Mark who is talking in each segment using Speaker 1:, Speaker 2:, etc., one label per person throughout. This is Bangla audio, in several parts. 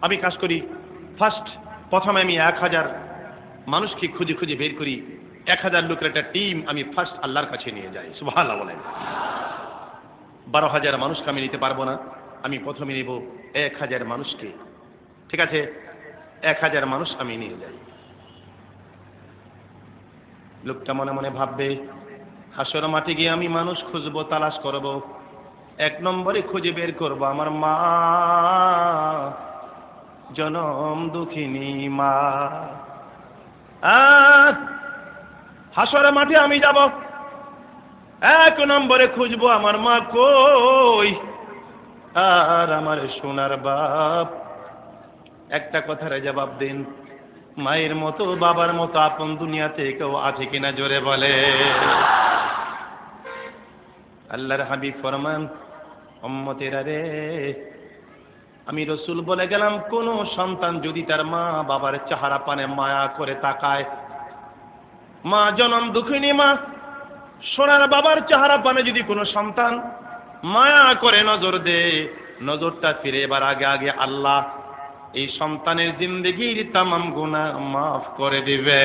Speaker 1: আমি কাজ করি, প্রথমে আমি 1000 মানুষকে খুঁজে খুঁজে বের করি, 1000 লোকের একটা টিম আমি ফার্স্ট আল্লাহর কাছে নিয়ে যাই। সুবহানাল্লাহ বলেন। 12,000 মানুষকে আমি নিতে পারবো না, আমি প্রথমে নেব 1000 মানুষকে। ঠিক আছে, 1000 মানুষ আমি নিয়ে যাই। লোকটা মনে মনে ভাববে, হাসর মাঠে গিয়ে আমি মানুষ খুঁজবো, তালাশ করব। 1 নম্বরে খুঁজে বের করব আমার মা, জনম দুঃখিনী মা। হাসর মাঠে আমি যাব, 1 নম্বরে খুঁজবো আমার মা কই, আর আমার সোনার বাপ। একটা কথার জবাব দিন, মায়ের মতো বাবার মতো আপন দুনিয়াতে কেউ আছে কিনা জোরে বলে। আল্লাহর হাবিব ফরমান, উম্মতেরা রে, আমি রসুল বলে গেলাম, কোন সন্তান যদি তার মা বাবার চেহারা পানে মায়া করে তাকায়, মা জনম দুঃখিনী মা, সোনার বাবার চেহারা পানে যদি কোনো সন্তান মায়া করে নজর দে, নজরটা ফিরে এবার আগে আগে আল্লাহ এই সন্তানের জিন্দেগির তামাম গুনাহ মাফ করে দিবে।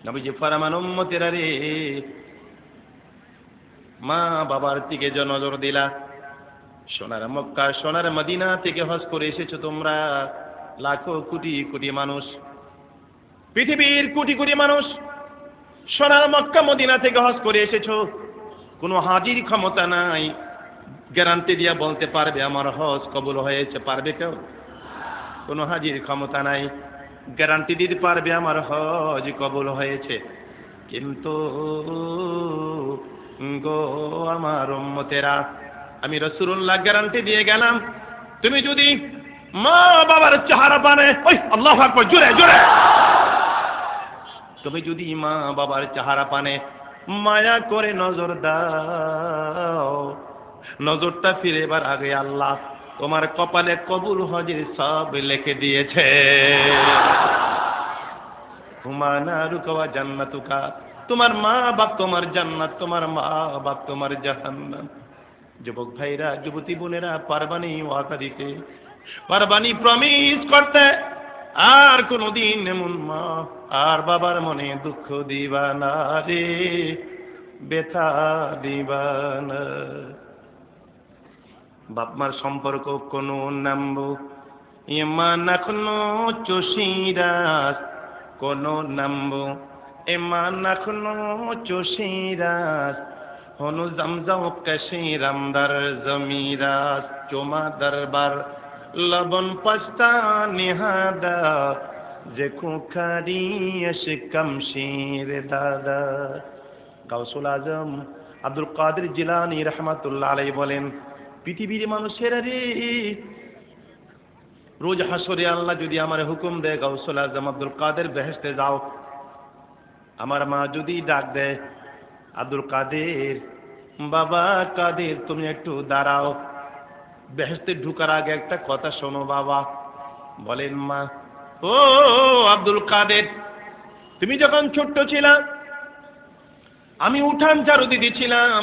Speaker 1: নবীজি ফরমান, উম্মতেরা রে, মা বাবার দিকে যে নজর দিলা, সোনার মক্কা সোনার মদিনা থেকে হজ করে এসেছো তোমরা, লাখো কোটি কোটি মানুষ, পৃথিবীর কোটি কোটি মানুষ সোনার মক্কা মদিনা থেকে হজ করে এসেছো। কোনো হাজির ক্ষমতা নাই গ্যারান্টি দিয়া বলতে পারবে আমার হজ কবুল হয়েছে? পারবে কেউ? কোনো হাজির ক্ষমতা নাই গ্যারান্টি দিতে পারবে আমার হজ কবুল হয়েছে। কিন্তু গো আমার উম্মতেরা, আমি রাসূলুল্লাহ গ্যারান্টি দিয়ে গেলাম, তুমি যদি মা বাবার চেহারা পানে, ওই আল্লাহু আকবার, জোরে জোরে, তুমি যদি মা বাবার চেহারা পানে মায়া করে নজর দাও, নজরটা ফিরে এবার আগে আল্লাহ তোমার কপালে কবুল হজের সব লিখে দিয়েছে। হুমানা রুকওয়া জান্নাতুকা, তোমার মা বাপ তোমার জান্নাত, তোমার মা বাপ তোমার জাহান্নাম। যুবক ভাইরা, যুবতী বোনেরা, পারবানি ওয়াদা দিতে, পারবানি প্রমিস করতে, আর কোনদিন এমন মা আর বাবার মনে দুঃখ দিবা না রে, ব্যথা দিবা না। বাপ মার সম্পর্ক কোন নামবো ইমান এখনো চশিরাস, কোন নামবো ইমান এখনো চশিরাস, হনু জমজম কশি রামদার জমিরাস, চোমা দরবার লবণ পস্তা নিহাদা, যে খুখারি শিকম শির দাদা। গাউসুল আজম আব্দুল কাদের জিলানী রহমাতুল্লাহ আলাইহি বলেন, পৃথিবীর মানুষেরা রে, রোজ হাসরে আল্লাহ যদি আমার হুকুম দেয়, গাউসুল আজম আব্দুল কাদের বেহেশতে যাও, আমার মা যদি ডাক দেয়, আব্দুল কাদের, বাবা কাদের, তুমি একটু দাঁড়াও, বেহেশতে ঢুকার আগে একটা কথা শোনো বাবা। বলেন মা, ও আব্দুল কাদের, তুমি যখন ছোট্ট ছিলা, আমি উঠান ঝাড়ু দিয়েছিলাম,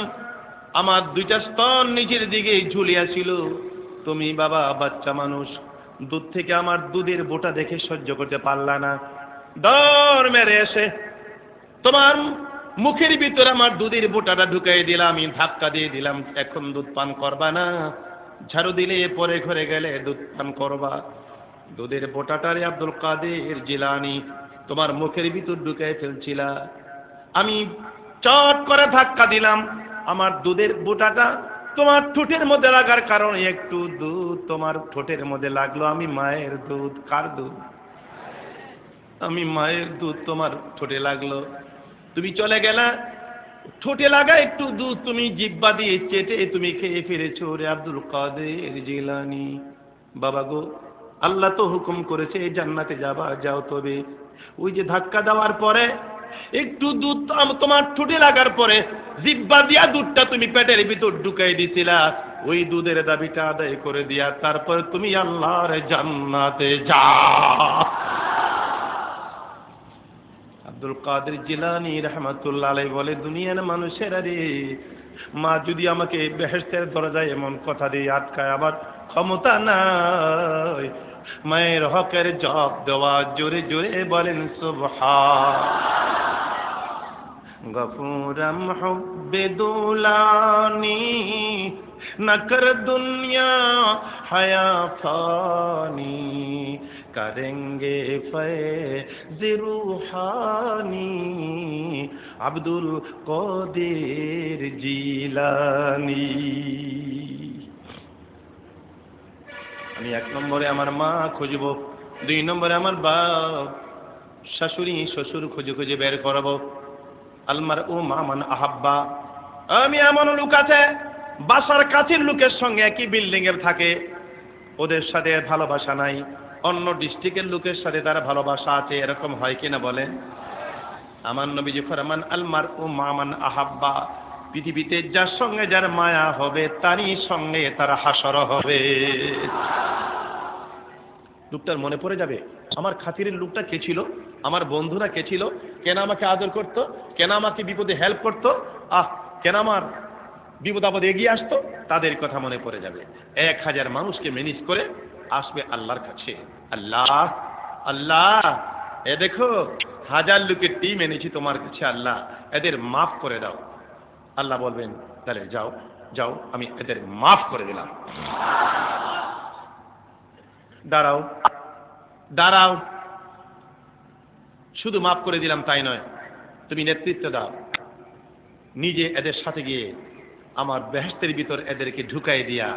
Speaker 1: আমার 2টা স্তন নিচের দিকে ঝুলিয়া ছিল, তুমি বাবা বাচ্চা মানুষ, দুধ থেকে আমার দুধের বোটা দেখে সহ্য করতে পারলা না, দর মেরে এসে তোমার মুখের ভিতরে আমার দুধের বোটাটা ঢুকাই দিলাম, আমি ধাক্কা দিয়ে দিলাম, এখন দুধ পান করবা না, ঝাড়ু দিলে পরে ঘরে গেলে দুধ পান করবা। দুধের বোটাটারে আব্দুল কাদের জিলানী তোমার মুখের ভিতর ঢুকাই ফেলছিলা, আমি চট করে ধাক্কা দিলাম, আমার দুধের বোটাটা তোমার ঠোঁটের মধ্যে লাগার কারণে একটু দুধ তোমার ঠোঁটের মধ্যে লাগলো, আমি মায়ের দুধ। কার দুধ? আমি মায়ের দুধ তোমার ঠোঁটে লাগলো, তুমি চলে গেলা, ঠোঁটে লাগা একটু দুধ তুমি জিহ্বা দিয়ে চেটে তুমি খেয়ে ফিরেছো রে আব্দুল কাদের জিলানী। বাবা গো, আল্লাহ তো হুকুম করেছে জান্নাতে যাবা, যাও, তবে ওই যে ধাক্কা দেওয়ার পরে একটু দুধ তোমার ঠোঁটে লাগার পরে জিহ্বা দিয়া দুধটা তুমি পেটের ভিতর ঢুকাই দিছিলা, ওই দুধের দাবিটা আদায় করে দিয়া তারপরে তুমি আল্লাহর জান্নাতে যাও। আব্দুল কাদের জিলানী রহমাতুল্লাহ আলাইহি বলে, দুনিয়ার মানুষেরা রে, মা যদি আমাকে বেহেশতের দরজায় এমন কথা দিয়ে আটকায়, আবার ক্ষমতা নাই মায়ের হকের জবাব দেওয়া। জোরে জোরে বলেন সুবহান। গফুরম হুব্বে দুলানি নকর দুনিয়া হায়া ফানি করেঙ্গে ফৈজ রুহানি আব্দুল কাদের জিলানি। আমি 1 নম্বরে আমার মা খুঁজব, 2 নম্বরে আমার বাপ শাশুড়ি শ্বশুর খুঁজে খুঁজে বের করব। আলমার ও মামান আহাব্বা, আমি এমন লোক আছে বাসার কাছের লোকের সঙ্গে একই বিল্ডিং এর থাকে, ওদের সাথে ভালোবাসা নাই, অন্য ডিস্ট্রিক্টের লোকের সাথে তার ভালোবাসা আছে, এরকম হয় কিনা বলেন? আমার নবীজি ফরমান আলমার ও মামান আহাব্বা, পৃথিবীতে যার সঙ্গে যার মায়া হবে তারই সঙ্গে তার হাসর হবে। লোকটার মনে পড়ে যাবে আমার খাতিরের লোকটা কে ছিল, আমার বন্ধুরা কে ছিল, কেন আমাকে আদর করত, কেন আমাকে বিপদে হেল্প করত, কেন আমার বিপদ আপদে এগিয়ে আসতো, তাদের কথা মনে পড়ে যাবে। 1000 মানুষকে ম্যানেজ করে আসবে আল্লাহর কাছে। আল্লাহ আল্লাহ, এ দেখো 1000 লোকের টিম এনেছি তোমার কাছে, আল্লাহ এদের মাফ করে দাও। আল্লাহ বলবেন তাহলে যাও যাও, আমি এদের মাফ করে দিলাম। দাঁড়াও দাঁড়াও, শুধু মাফ করে দিলাম তাই নয়, তুমি নেতৃত্ব দাও, নিজে এদের সাথে গিয়ে আমার বেহেশতের ভিতর এদেরকে ঢুকাই দিয়া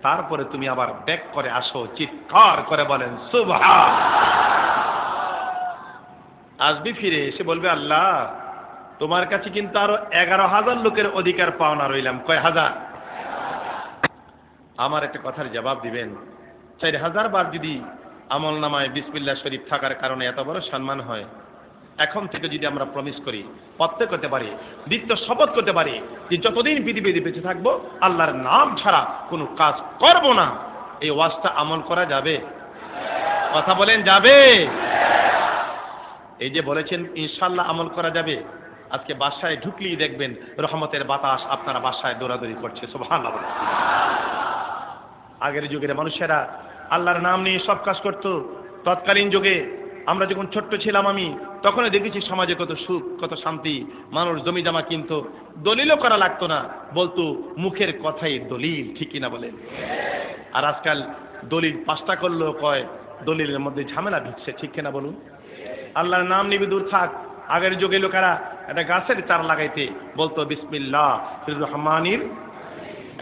Speaker 1: তারপরে তুমি আবার ব্যাক করে আসো। চিৎকার করে বলেন সুবহান। আসবি ফিরে এসে বলবে আল্লাহ তোমার কাছে কিন্তু আরো 11,000 লোকের অধিকার পাওনা রইলাম। কয় হাজার? আমার একটা কথার জবাব দিবেন, 4000 বার যদি আমল নামায় বিসমিল্লাহ শরীফ থাকার কারণে এত বড় সম্মান হয়, এখন থেকে যদি আমরা প্রমিস করি, প্রত্যেক করতে পারি, দ্বিতীয় শপথ করতে পারি যে যতদিন পৃথিবীতে বেঁচে থাকবো আল্লাহর নাম ছাড়া কোনো কাজ করব না, এই ওয়াজটা আমল করা যাবে? কথা বলেন যাবে? এই যে বলেছেন ইনশাআল্লাহ আমল করা যাবে, আজকে বাসায় ঢুকলেই দেখবেন রহমতের বাতাস আপনারা বাসায় দৌড়াদৌড়ি করছে। সুবহানাল্লাহ। আগের যুগের মানুষেরা আল্লাহর নাম নিয়ে সব কাজ করত। তৎকালীন যুগে আমরা যখন ছোট্ট ছিলাম আমি তখনই দেখেছি সমাজে কত সুখ কত শান্তি, মানুষ জমি জমা কিনতো, দলিলও করা লাগতো না, বলতো মুখের কথাই দলিল, ঠিক কিনা বলেন? আর আজকাল দলিল 5টা করলেও কয় দলিলের মধ্যে ঝামেলা ঢুকছে, ঠিক কিনা বলুন? আল্লাহর নাম নিবি দূর থাক। আগের যুগে লোকেরা একটা গাছের চারা লাগাইতে বলতো বিসমিল্লাহির রহমানির,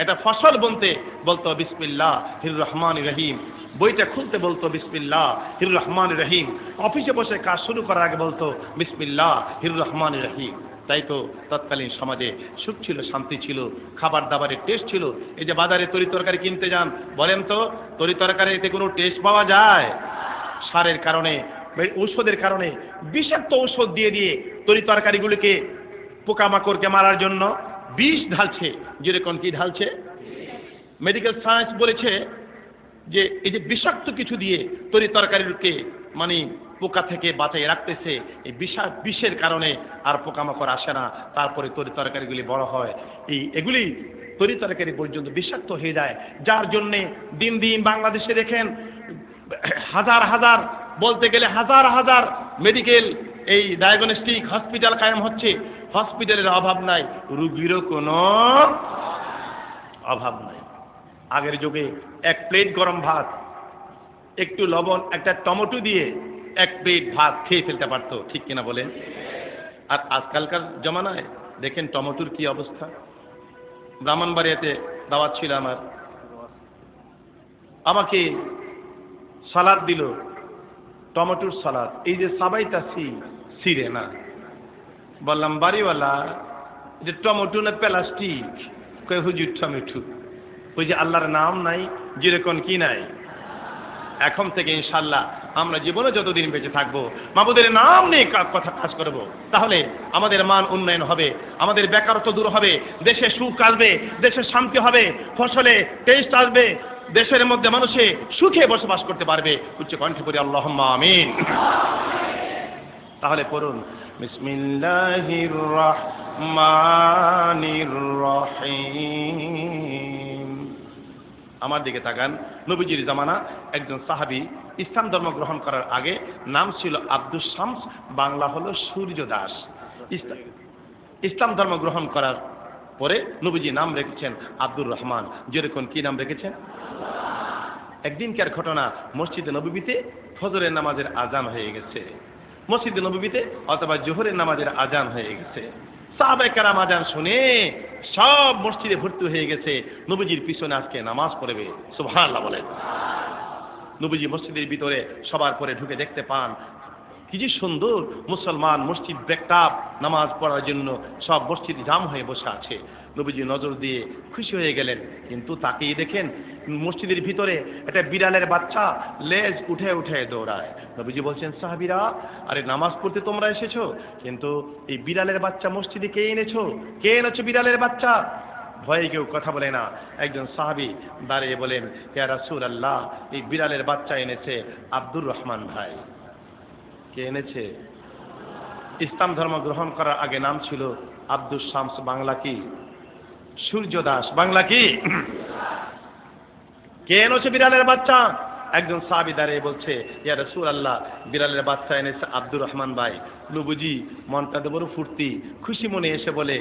Speaker 1: এটা ফসল বুনতে বলতো বিসমিল্লাহির রহমানির রহিম, বইটা খুলতে বলতো বিসমিল্লাহির রহমানির রহিম, অফিসে বসে কাজ শুরু করার আগে বলতো বিসমিল্লাহির রহমানির রহিম। তাই তো তৎকালীন সমাজে সুখ ছিল, শান্তি ছিল, খাবার দাবারের টেস্ট ছিল। এই যে বাজারে তরি তরকারি কিনতে যান, বলেন তো তরি তরকারিতে কোনো টেস্ট পাওয়া যায়? সারের কারণে, ঔষধের কারণে, বিষাক্ত ঔষধ দিয়ে দিয়ে তরি তরকারিগুলিকে পোকামাকড়কে মারার জন্য বিষ ঢালছে। যেরকম কি ঢালছে? মেডিকেল সায়েন্স বলেছে যে এই যে বিষাক্ত কিছু দিয়ে তরি তরকারিকে মানে পোকা থেকে বাঁচিয়ে রাখতেছে, এই বিষের কারণে আর পোকামাকড় আসে না, তারপরে তরি তরকারিগুলি বড় হয়। এগুলি তরি তরকারি পর্যন্ত বিষাক্ত হয়ে যায়, যার জন্যে দিন দিন বাংলাদেশে দেখেন হাজার হাজার, বলতে গেলে হাজার হাজার মেডিকেল এই ডায়াগনস্টিক হসপিটাল কায়েম হচ্ছে। হসপিটালের অভাব নাই, রুগীরও কোনো অভাব নাই। আগের যুগে 1 প্লেট গরম ভাত, একটু লবণ, একটা টমেটো দিয়ে 1 প্লেট ভাত খেয়ে ফেলতে পারতো, ঠিক কিনা বলেন? আর আজকালকার জমানায় দেখেন টমেটোর কি অবস্থা। ব্রাহ্মণবাড়িয়াতে দাওয়াত ছিল আমার, আমাকে সালাদ দিল, টমেটোর সালাদ। এই যে সাবাইতাছি সিরে না, বললাম বাড়িওয়ালা যে টমেটো না প্লাস্টিক? কই হুজুর টমেটো। ওই যে আল্লাহর নাম নাই, যেরকম কি নাই। এখন থেকে ইনশাআল্লাহ আমরা জীবনে যতদিন বেঁচে থাকবো মাবুদের নাম নিয়ে কথা কাজ করব, তাহলে আমাদের মান উন্নয়ন হবে, আমাদের বেকারত্ব দূর হবে, দেশে সুখ আসবে, দেশে শান্তি হবে, ফসলে টেস্ট আসবে, দেশের মধ্যে মানুষে সুখে বসবাস করতে পারবে। উচ্চ কণ্ঠে পড়ি আল্লাহুম্মা আমিন। তাহলে পড়ুন বিসমিল্লাহির রাহমানির রহিম। আমার দিকে তাকান, নবীজির জামানা একজন সাহাবী ইসলাম ধর্ম গ্রহণ করার আগে নাম ছিল আব্দুস শামস, বাংলা হলো সূর্য দাস। ইসলাম ধর্ম গ্রহণ করার পরে নবীজি নাম রেখেছেন আব্দুর রহমান। যেরকম কি নাম রেখেছেন? একদিনকার ঘটনা, মসজিদে নববীতে ফজরের নামাজের আজান হয়ে গেছে, মসজিদে নববীতে অথবা জোহরের নামাজের আজান হয়ে গেছে। সাহাবায়ে কেরাম আজান শুনে সব মসজিদে ভর্তি হয়ে গেছে, নবীজির পিছনে আজকে নামাজ পড়বে। সুবহানাল্লাহ বলেন। নবীজি মসজিদের ভিতরে সবার পরে ঢুকে দেখতে পান কি যে সুন্দর মুসলমান মসজিদ বেকটাপ নামাজ পড়ার জন্য সব মসজিদ জাম হয়ে বসে আছে। নবীজি নজর দিয়ে খুশি হয়ে গেলেন, কিন্তু তাকিয়ে দেখেন মসজিদের ভিতরে একটা বিড়ালের বাচ্চা লেজ উঠে উঠে দৌড়ায়। নবীজি বলছেন, সাহাবীরা, আরে নামাজ পড়তে তোমরা এসেছো, কিন্তু এই বিড়ালের বাচ্চা মসজিদে কে এনেছো? কে এনেছো বিড়ালের বাচ্চা? ভয়ে কেউ কথা বলে না। একজন সাহাবী দাঁড়িয়ে বলেন, ইয়া রাসূলুল্লাহ, এই বিড়ালের বাচ্চা এনেছে আব্দুর রহমান ভাই। কে এনেছে? ইসলাম ধর্ম গ্রহণ করার আগে নাম ছিল আব্দুস শামস, বাংলা কি? সূর্য দাস, বাংলা কি? কে এনেছে বিড়ালের বাচ্চা? একজন সাহাবী দাঁড়িয়ে বলছে, ইয়া রাসূলুল্লাহ, বিড়ালের বাচ্চা এনেছে আব্দুর রহমান ভাই। নবীজি মনটা বড় ফুর্তি, খুশি মনে এসে বলে,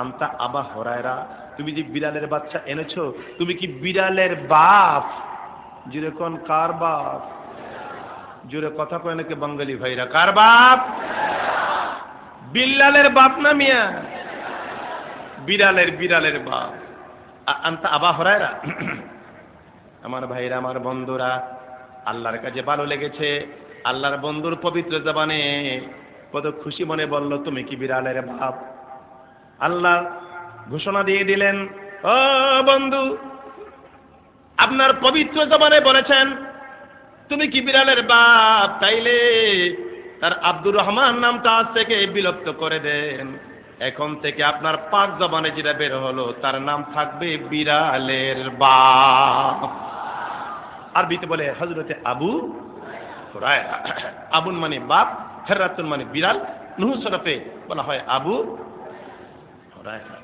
Speaker 1: আনতা আবা হুরায়রা, তুমি যে বিড়ালের বাচ্চা এনেছো, তুমি কি বিড়ালের বাপ? যেরকম কার বাপ? জোরে কথা কয় নাকি বাঙালি ভাইরা? কার বাপ? বিড়ালের বাপ না মিয়া? বিড়ালের বাপ। আনতা আবা হুরায়রা। আমার ভাইরা, আমার বন্ধুরা, আল্লাহর কাছে ভালো লেগেছে, আল্লাহর বন্ধুর পবিত্র জবানে কত খুশি মনে বলল, তুমি কি বিড়ালের বাপ? আল্লাহ ঘোষণা দিয়ে দিলেন, ও বন্ধু, আপনার পবিত্র জবানে বলেছেন তুমি কি বিড়ালের বাপ, তাইলে তার আব্দুর রহমান নামটা আজ থেকে বিলুপ্ত করে দেন। এখন থেকে আপনার পাক জবানে যেটা বের হলো তার নাম থাকবে বিড়ালের বাপ। আরবিতে বলে হযরতে আবু হুরায়রা। আবুন মানে বাপ, হেরাতুন মানে বিড়াল, নুহ শরফে বলা হয় আবু হুরায়রা।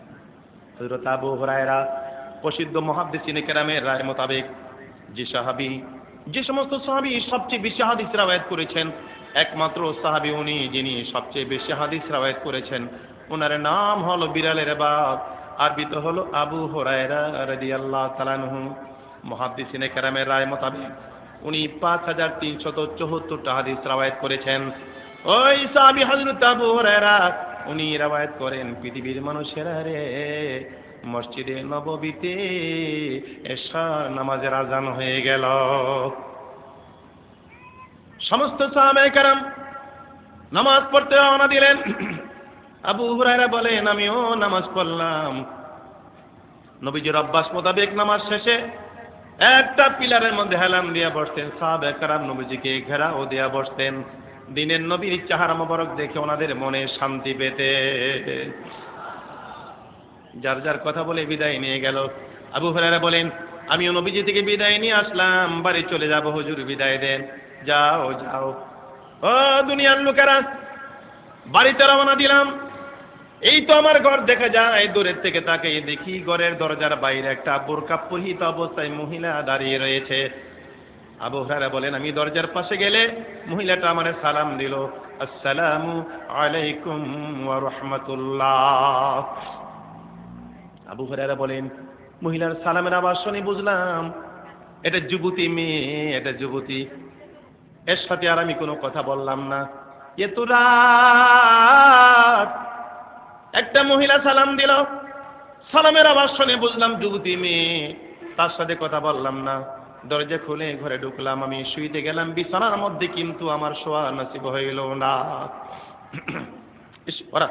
Speaker 1: হযরত আবু হুরায়রা প্রসিদ্ধ মুহাদ্দিসিনে কেরামের রায় মোতাবেক যে সমস্ত সাহাবী সবচেয়ে বেশি হাদিস রওয়ায়াত করেছেন, একমাত্র সাহাবী উনি যিনি সবচেয়ে বেশি হাদিস রওয়ায়াত করেছেন, ওনার নাম হলো বিড়ালের বাপ। আরবিতে হলো আবু হুরায়রা রাদিয়াল্লাহু তাআলা আনহু। মুহাদ্দিসিনে কেরামের রায় মোতাবেক উনি 5374টা হাদিস রওয়ায়াত করেছেন। ওই সাহাবী হযরত আবু হুরায়রা উনি রওয়ায়াত করেন, পৃথিবীর মানুষেরা রে, মসজিদে নববীতে এশা নামাজের আজান হয়ে গেল। সমস্ত সাহাবায়ে কেরাম নামাজ পড়তে রওনা দিলেন। আবু হুরায়রা বলেন, আমিও নামাজ পড়লাম। নবীজির অভ্যাস মোতাবেক নামাজ শেষে একটা পিলারের মধ্যে হেলান দিয়া বসতেন। সাহাবায়ে কেরাম নবীজিকে ঘেরাও দিয়া বসতেন। দিনের নবীর চেহারা মোবারক দেখে ওনাদের মনে শান্তি পেতে যার যার কথা বলে বিদায় নিয়ে গেল। আবু হুরায়রা বলেন, আমিও নবীজি থেকে বিদায় নিয়ে আসলাম, বাড়ি চলে যাব, হুজুর বিদায় দেন। যাও যাও। ও দুনিয়ার লোকেরা, বাড়িতে রওনা দিলাম। এই তো আমার ঘর দেখা যায়, দূরের থেকে তাকিয়ে দেখি ঘরের দরজার বাইরে একটা বোরকা পরিহিত অবস্থায় মহিলা দাঁড়িয়ে রয়েছে। আবু হুরায়রা বলেন, আমি দরজার পাশে গেলে মহিলাটা আমারে সালাম দিল, আসসালামু আলাইকুম ওয়া রাহমাতুল্লাহ। আবু হুরায়রা বলেন, মহিলার সালামের আওয়াজ শুনে বুঝলাম এটা যুবতী মেয়ে, এটা যুবতী। এর সাথে আর আমি কোনো কথা বললাম না। এত রাত একটা মহিলা সালাম দিল, সালামের আওয়াজ শুনে বুঝলাম যুবতী মেয়ে, তার সাথে কথা বললাম না। দরজা খুলে ঘরে ঢুকলাম, আমি শুইতে গেলাম বিছানার মধ্যে, কিন্তু আমার শোয়া নসিব হইল না। ওরা